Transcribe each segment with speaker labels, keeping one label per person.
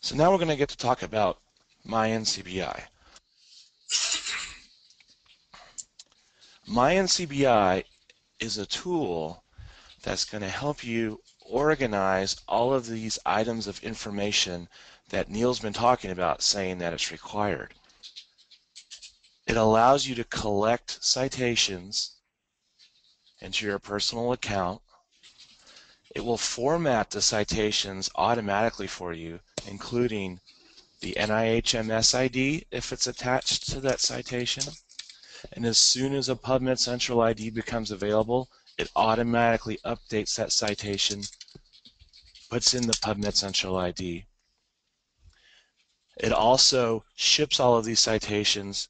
Speaker 1: So now we're going to get to talk about My NCBI. My NCBI is a tool that's going to help you organize all of these items of information that Neil's been talking about, saying that it's required. It allows you to collect citations into your personal account. It will format the citations automatically for you, including the NIHMS ID if it's attached to that citation. And as soon as a PubMed Central ID becomes available, it automatically updates that citation, puts in the PubMed Central ID. It also ships all of these citations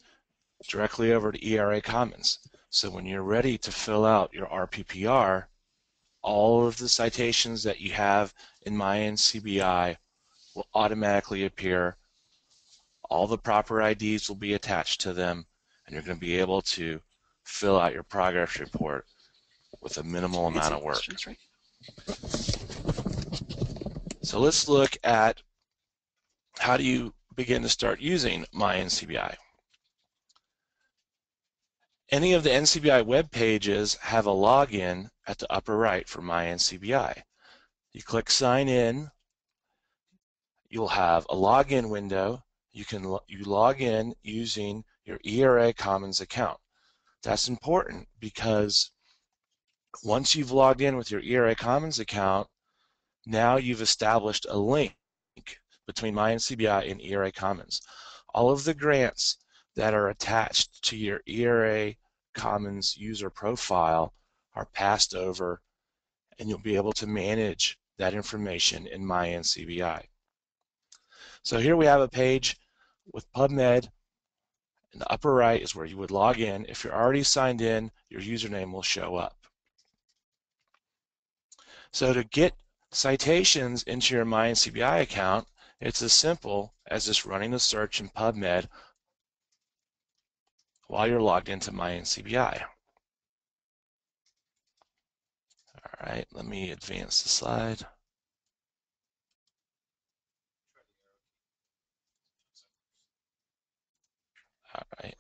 Speaker 1: directly over to ERA Commons. So when you're ready to fill out your RPPR, all of the citations that you have in My NCBI will automatically appear. All the proper IDs will be attached to them, and you're going to be able to fill out your progress report with a minimal amount of work. So let's look at how do you begin to start using My NCBI. Any of the NCBI web pages have a login at the upper right for My NCBI. You click Sign In. You'll have a login window. You log in using your ERA Commons account. That's important because once you've logged in with your ERA Commons account, now you've established a link between My NCBI and ERA Commons. All of the grants that are attached to your ERA Commons user profile are passed over, and you'll be able to manage that information in My NCBI. So here we have a page with PubMed. In the upper right is where you would log in. If you're already signed in, your username will show up. So to get citations into your My NCBI account, it's as simple as just running a search in PubMed while you're logged into My NCBI. All right, let me advance the slide. All right.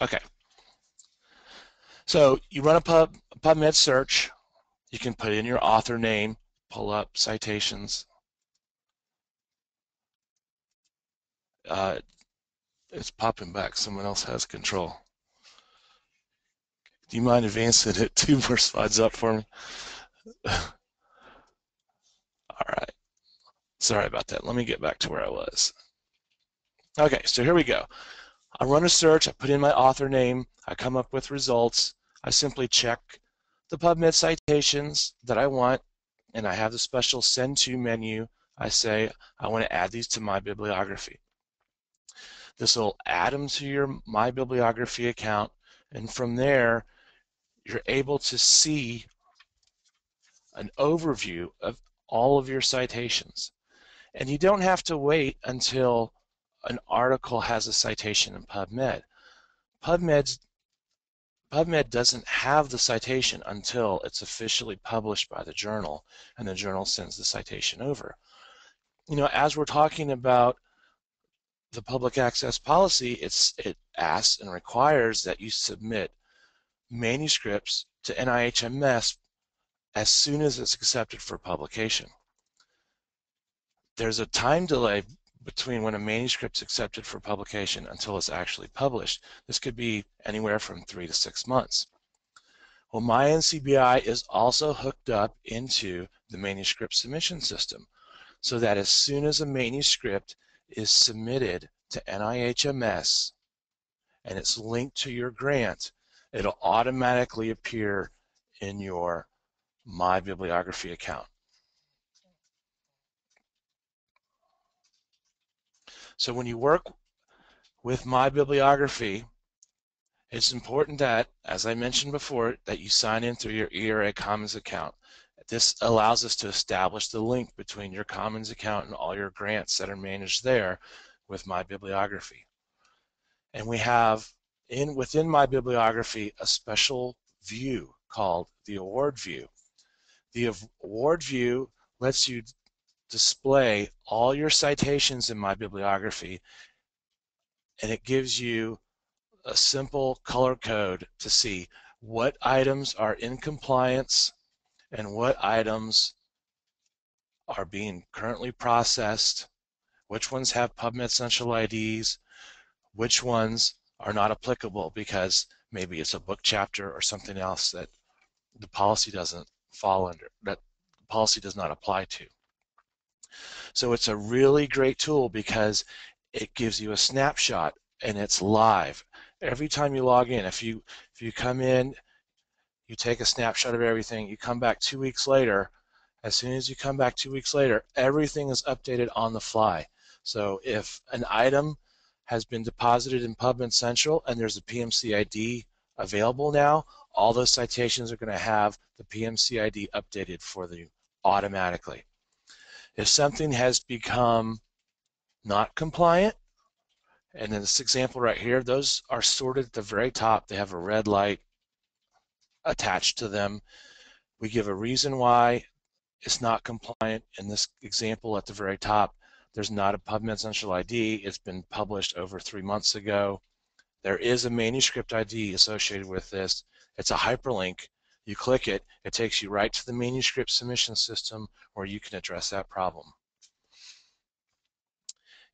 Speaker 1: Okay. So you run a PubMed search. You can put in your author name, pull up citations. It's popping back. Someone else has control. Do you mind advancing it 2 more slides up for me? All right. Sorry about that. Let me get back to where I was. Okay, so here we go. I run a search. I put in my author name. I come up with results. I simply check the PubMed citations that I want, and I have the special Send To menu. I say I want to add these to my bibliography. This will add them to your My Bibliography account, and from there, you're able to see an overview of all of your citations. And you don't have to wait until an article has a citation in PubMed. PubMed doesn't have the citation until it's officially published by the journal, and the journal sends the citation over. You know, as we're talking about the public access policy, it asks and requires that you submit manuscripts to NIHMS as soon as it's accepted for publication. There's a time delay between when a manuscript's accepted for publication until it's actually published. This could be anywhere from 3 to 6 months. Well, My NCBI is also hooked up into the manuscript submission system, so that as soon as a manuscript is submitted to NIHMS and it's linked to your grant, it'll automatically appear in your My Bibliography account. So when you work with My Bibliography, it's important that, as I mentioned before, that you sign in through your ERA Commons account. This allows us to establish the link between your Commons account and all your grants that are managed there with My Bibliography. And we have within My Bibliography a special view called the Award View. The Award View lets you display all your citations in my bibliography, and it gives you a simple color code to see what items are in compliance and what items are being currently processed, which ones have PubMed Central IDs, which ones are not applicable because maybe it's a book chapter or something else that the policy doesn't fall under, that the policy does not apply to. So it's a really great tool because it gives you a snapshot and it's live. Every time you log in, if you come in, you take a snapshot of everything, you come back 2 weeks later, as soon as you come back 2 weeks later, everything is updated on the fly. So if an item has been deposited in PubMed Central and there's a PMC ID available now, all those citations are going to have the PMC ID updated for you automatically. If something has become not compliant, and in this example right here, those are sorted at the very top. They have a red light attached to them. We give a reason why it's not compliant. In this example at the very top, there's not a PubMed Central ID. It's been published over 3 months ago. There is a manuscript ID associated with this. It's a hyperlink. You click it, it takes you right to the manuscript submission system where you can address that problem.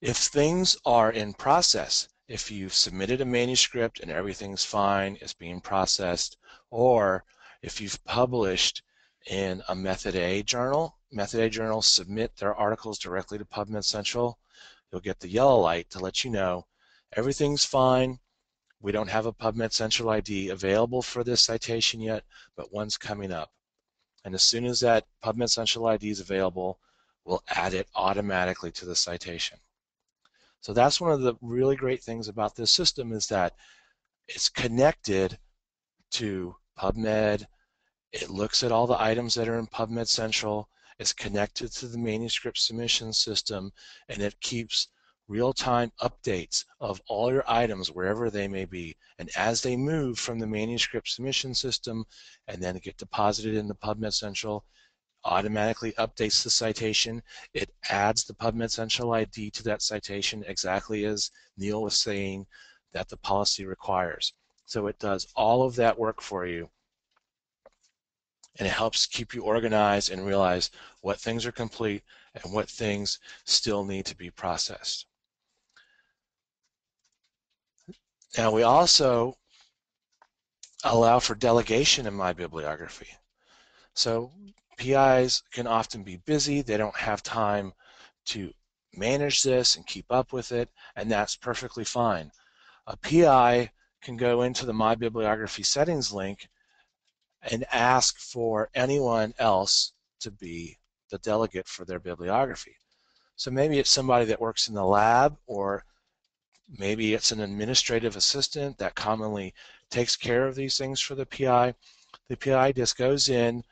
Speaker 1: If things are in process, if you've submitted a manuscript and everything's fine, it's being processed, or if you've published in a Method A journal, Method A journals submit their articles directly to PubMed Central, you'll get the yellow light to let you know everything's fine. We don't have a PubMed Central ID available for this citation yet, but one's coming up. And as soon as that PubMed Central ID is available, we'll add it automatically to the citation. So that's one of the really great things about this system, is that it's connected to PubMed. It looks at all the items that are in PubMed Central. It's connected to the manuscript submission system, and it keeps real-time updates of all your items wherever they may be. And as they move from the manuscript submission system and then get deposited in the PubMed Central, automatically updates the citation. It adds the PubMed Central ID to that citation exactly as Neil was saying that the policy requires. So it does all of that work for you, and it helps keep you organized and realize what things are complete and what things still need to be processed. Now we also allow for delegation in my bibliography. So PIs can often be busy. They don't have time to manage this and keep up with it, and that's perfectly fine. A PI can go into the My Bibliography settings link and ask for anyone else to be the delegate for their bibliography. So maybe it's somebody that works in the lab, or maybe it's an administrative assistant that commonly takes care of these things for the PI. The PI just goes in,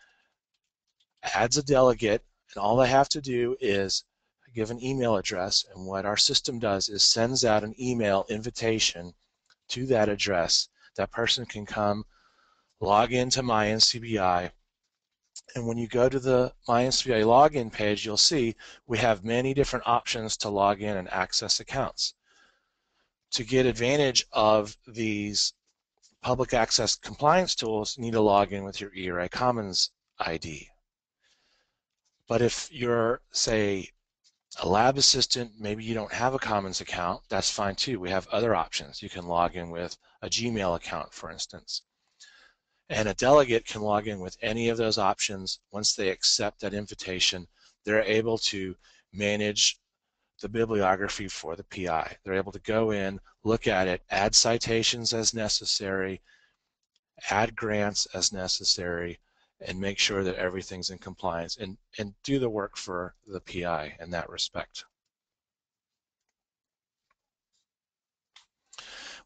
Speaker 1: adds a delegate, and all they have to do is give an email address, and what our system does is sends out an email invitation to that address. That person can come log into My NCBI, and when you go to the My NCBI login page, you'll see we have many different options to log in and access accounts. To get advantage of these public access compliance tools, you need to log in with your ERA Commons ID. But if you're, say, a lab assistant, maybe you don't have a Commons account, that's fine too. We have other options. You can log in with a Gmail account, for instance. And a delegate can log in with any of those options. Once they accept that invitation, they're able to manage the bibliography for the PI. They're able to go in, look at it, add citations as necessary, add grants as necessary, and make sure that everything's in compliance, and do the work for the PI in that respect.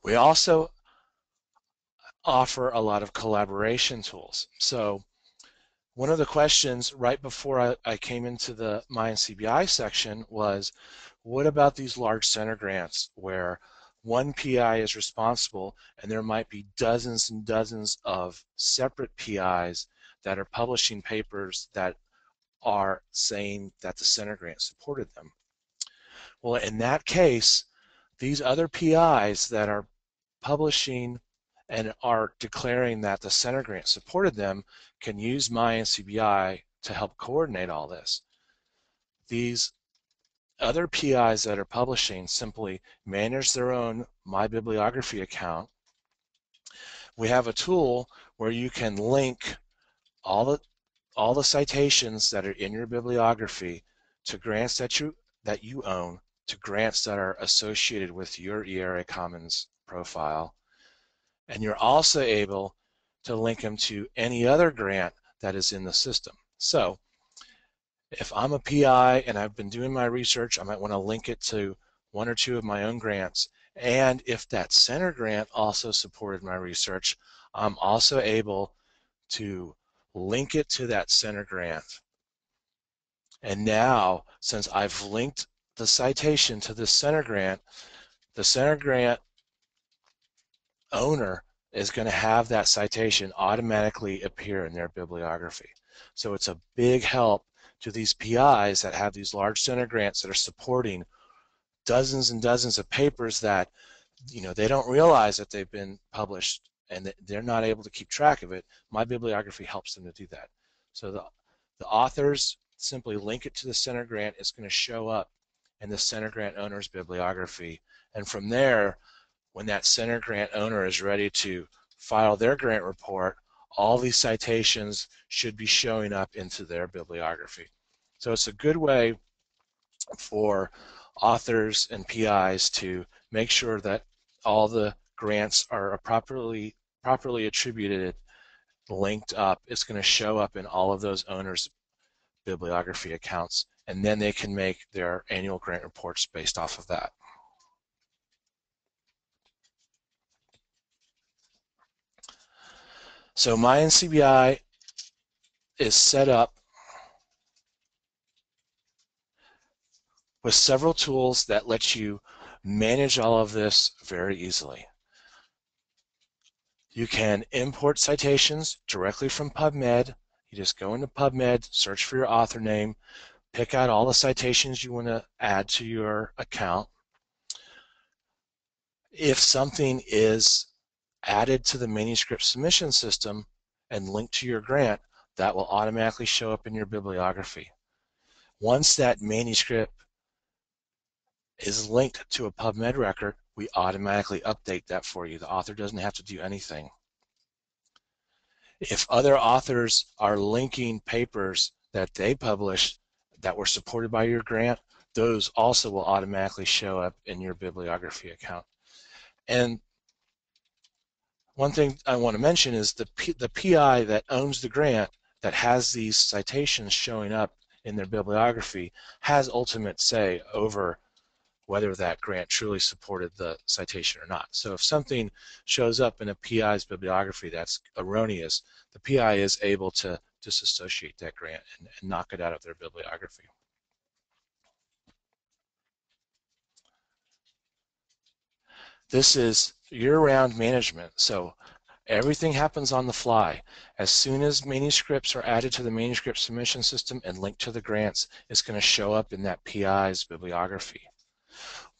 Speaker 1: We also offer a lot of collaboration tools. So one of the questions right before I came into the My NCBI section was, what about these large center grants where one PI is responsible and there might be dozens and dozens of separate PIs that are publishing papers that are saying that the center grant supported them. Well, in that case, these other PIs that are publishing and are declaring that the center grant supported them can use My NCBI to help coordinate all this. These other PIs that are publishing simply manage their own My Bibliography account. We have a tool where you can link all the citations that are in your bibliography to grants that you own, to grants that are associated with your ERA Commons profile. And you're also able to link them to any other grant that is in the system. So if I'm a PI and I've been doing my research, I might want to link it to one or two of my own grants. And if that center grant also supported my research, I'm also able to link it to that center grant. And now, since I've linked the citation to the center grant owner is going to have that citation automatically appear in their bibliography. So it's a big help to these PIs that have these large center grants that are supporting dozens and dozens of papers that they don't realize that they've been published and they're not able to keep track of it. My bibliography helps them to do that. So the authors simply link it to the center grant. It's going to show up in the center grant owner's bibliography, and from there, when that center grant owner is ready to file their grant report, all these citations should be showing up into their bibliography. So it's a good way for authors and PIs to make sure that all the grants are properly attributed, linked up. It's going to show up in all of those owners' bibliography accounts, and then they can make their annual grant reports based off of that. So My NCBI is set up with several tools that let you manage all of this very easily. You can import citations directly from PubMed. You just go into PubMed, search for your author name, pick out all the citations you want to add to your account. If something is added to the manuscript submission system and linked to your grant, that will automatically show up in your bibliography. Once that manuscript is linked to a PubMed record, we automatically update that for you. The author doesn't have to do anything. If other authors are linking papers that they published that were supported by your grant, those also will automatically show up in your bibliography account. And one thing I want to mention is the PI that owns the grant that has these citations showing up in their bibliography has ultimate say over whether that grant truly supported the citation or not. So if something shows up in a PI's bibliography that's erroneous, the PI is able to disassociate that grant and knock it out of their bibliography. This is year-round management. So everything happens on the fly. As soon as manuscripts are added to the manuscript submission system and linked to the grants, it's going to show up in that PI's bibliography.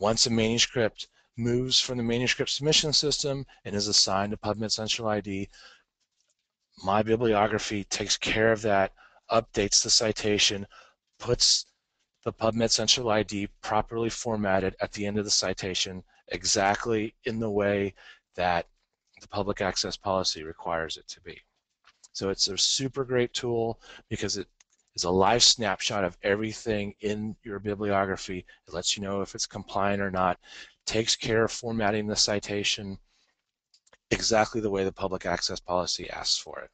Speaker 1: Once a manuscript moves from the manuscript submission system and is assigned to PubMed Central ID, My Bibliography takes care of that, updates the citation, puts the PubMed Central ID properly formatted at the end of the citation, exactly in the way that the public access policy requires it to be. So it's a super great tool because it is a live snapshot of everything in your bibliography. It lets you know if it's compliant or not, takes care of formatting the citation exactly the way the public access policy asks for it.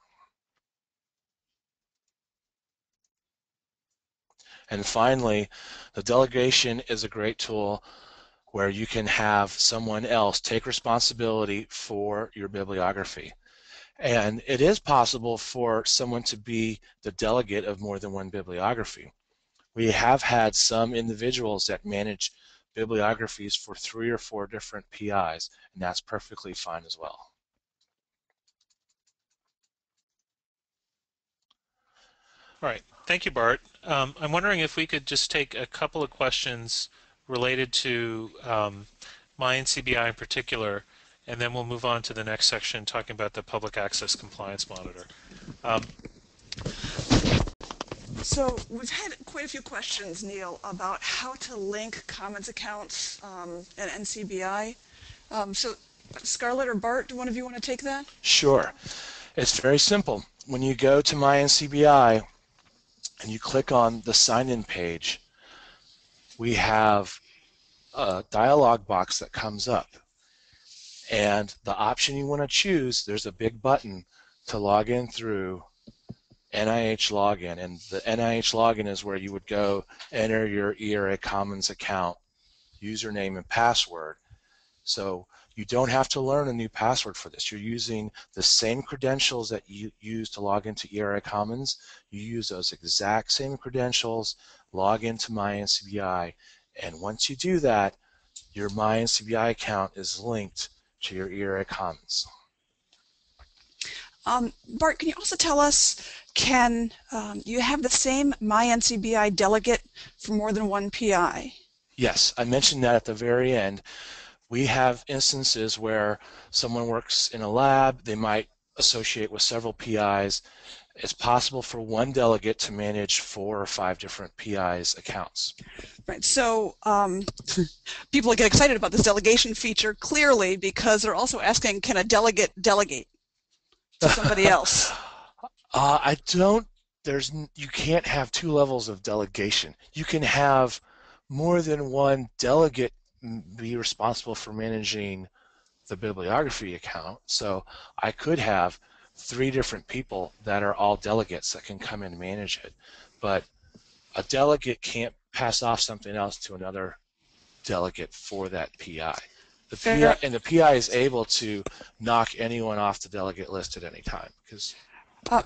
Speaker 1: And finally, the delegation is a great tool where you can have someone else take responsibility for your bibliography. And it is possible for someone to be the delegate of more than one bibliography. We have had some individuals that manage bibliographies for 3 or 4 different PIs, and that's perfectly fine as well.
Speaker 2: All right, thank you, Bart. I'm wondering if we could just take a couple of questions related to My NCBI in particular, and then we'll move on to the next section talking about the Public Access Compliance Monitor. Um,
Speaker 3: So we've had quite a few questions, Neil, about how to link Commons accounts and NCBI. So Scarlett or Bart, do one of you want to take that?
Speaker 1: Sure. It's very simple. When you go to My NCBI and you click on the sign-in page, we have a dialog box that comes up. And the option you want to choose, there's a big button to log in through NIH login. And the NIH login is where you would go enter your ERA Commons account username and password. So you don't have to learn a new password for this. You're using the same credentials that you use to log into ERA Commons. You use those exact same credentials, log into My NCBI, and once you do that, your My NCBI account is linked to your ERA Commons.
Speaker 3: Bart, can you also tell us, can you have the same My NCBI delegate for more than one PI?
Speaker 1: Yes, I mentioned that at the very end. We have instances where someone works in a lab, they might associate with several PIs. It's possible for one delegate to manage 4 or 5 different PIs' accounts.
Speaker 3: Right. So people get excited about this delegation feature clearly because they're also asking, can a delegate delegate to somebody else?
Speaker 1: I don't, you can't have 2 levels of delegation. You can have more than one delegate be responsible for managing the bibliography account. So I could have 3 different people that are all delegates that can come in and manage it. But a delegate can't pass off something else to another delegate for that PI. The PI
Speaker 3: Fair,
Speaker 1: and the PI is able to knock anyone off the delegate list at any time because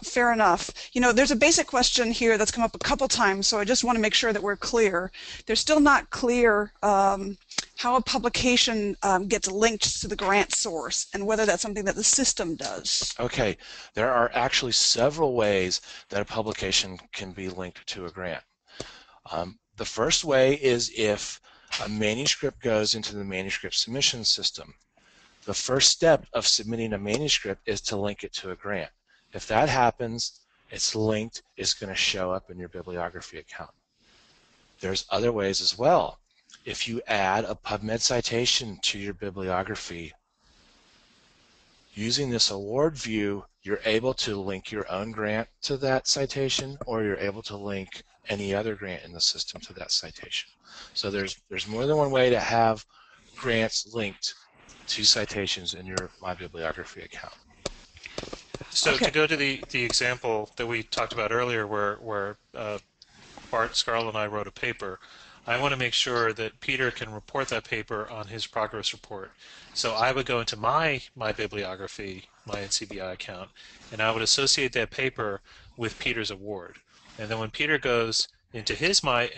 Speaker 3: fair enough. You know, there's a basic question here that's come up a couple times, so I just want to make sure that we're clear. They're still not clear how a publication gets linked to the grant source and whether that's something that the system does.
Speaker 1: okay, there are actually several ways that a publication can be linked to a grant. The first way is if a manuscript goes into the manuscript submission system. The first step of submitting a manuscript is to link it to a grant. If that happens, it's linked, it's going to show up in your bibliography account. There's other ways as well. If you add a PubMed citation to your bibliography, using this award view, you're able to link your own grant to that citation, or you're able to link any other grant in the system to that citation. So there's more than one way to have grants linked to citations in your My Bibliography account.
Speaker 2: so to
Speaker 3: Okay.
Speaker 2: go to the example that we talked about earlier where Bart, Scarlett, and I wrote a paper, I want to make sure that Peter can report that paper on his progress report. So I would go into my bibliography, my NCBI account, and I would associate that paper with Peter's award. And then when Peter goes into his my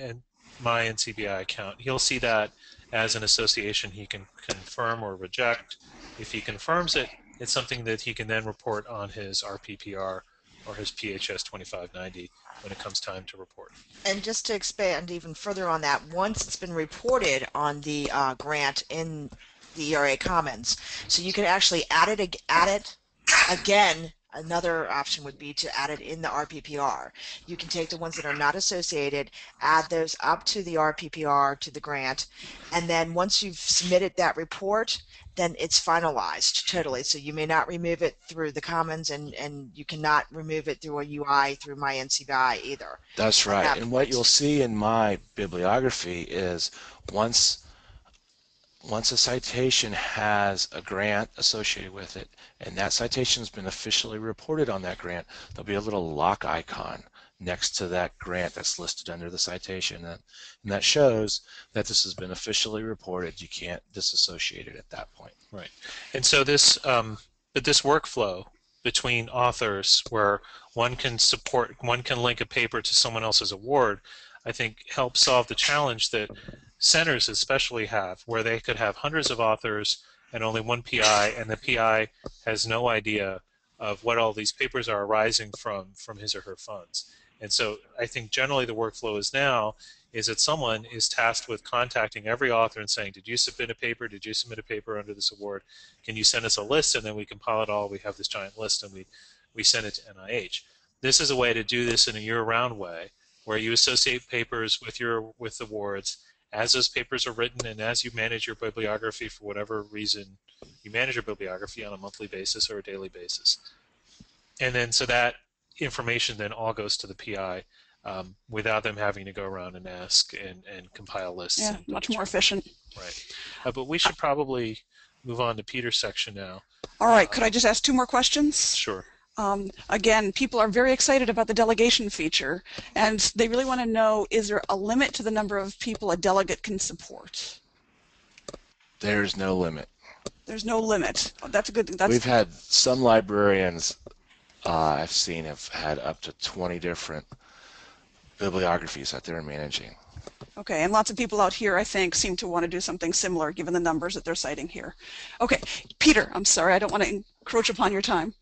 Speaker 2: NCBI account, he'll see that as an association he can confirm or reject. If he confirms it, it's something that he can then report on his RPPR or his PHS 2590 when it comes time to report.
Speaker 4: And just to expand even further on that, once it's been reported on the grant in the ERA Commons, so you can actually add it again. Another option would be to add it in the RPPR. You can take the ones that are not associated, add those up to the RPPR, to the grant, and then once you've submitted that report, then it's finalized totally. So you may not remove it through the Commons, and you cannot remove it through a UI through My NCBI either
Speaker 1: That's
Speaker 4: at
Speaker 1: right.
Speaker 4: that
Speaker 1: And what you'll
Speaker 4: point.
Speaker 1: see in my bibliography is once once a citation has a grant associated with it and that citation has been officially reported on that grant, there'll be a little lock icon next to that grant that's listed under the citation. And that shows that this has been officially reported. You can't disassociate it at that point.
Speaker 2: Right. And so but this workflow between authors where one can link a paper to someone else's award, I think helps solve the challenge that centers especially have, where they could have hundreds of authors and only one PI, and the PI has no idea of what all these papers are arising from his or her funds. And so I think generally the workflow is now is that someone is tasked with contacting every author and saying, did you submit a paper? Did you submit a paper under this award? Can you send us a list? And then we compile it all. We have this giant list and we send it to NIH. This is a way to do this in a year-round way where you associate papers with awards as those papers are written and as you manage your bibliography for whatever reason you manage your bibliography on a monthly basis or a daily basis. And then so that information then all goes to the PI without them having to go around and ask and compile lists.
Speaker 3: Yeah, much more efficient.
Speaker 2: Right. But we should probably move on to Peter's section now.
Speaker 3: All right, could I just ask 2 more questions?
Speaker 2: Sure.
Speaker 3: Again, people are very excited about the delegation feature, and they really want to know, is there a limit to the number of people a delegate can support?
Speaker 1: There's no limit.
Speaker 3: There's no limit. Oh, that's a good.
Speaker 1: We've had some librarians I've seen have had up to 20 different bibliographies that they're managing.
Speaker 3: Okay, and lots of people out here, I think, seem to want to do something similar given the numbers that they're citing here. Okay, Peter, I'm sorry, I don't want to encroach upon your time.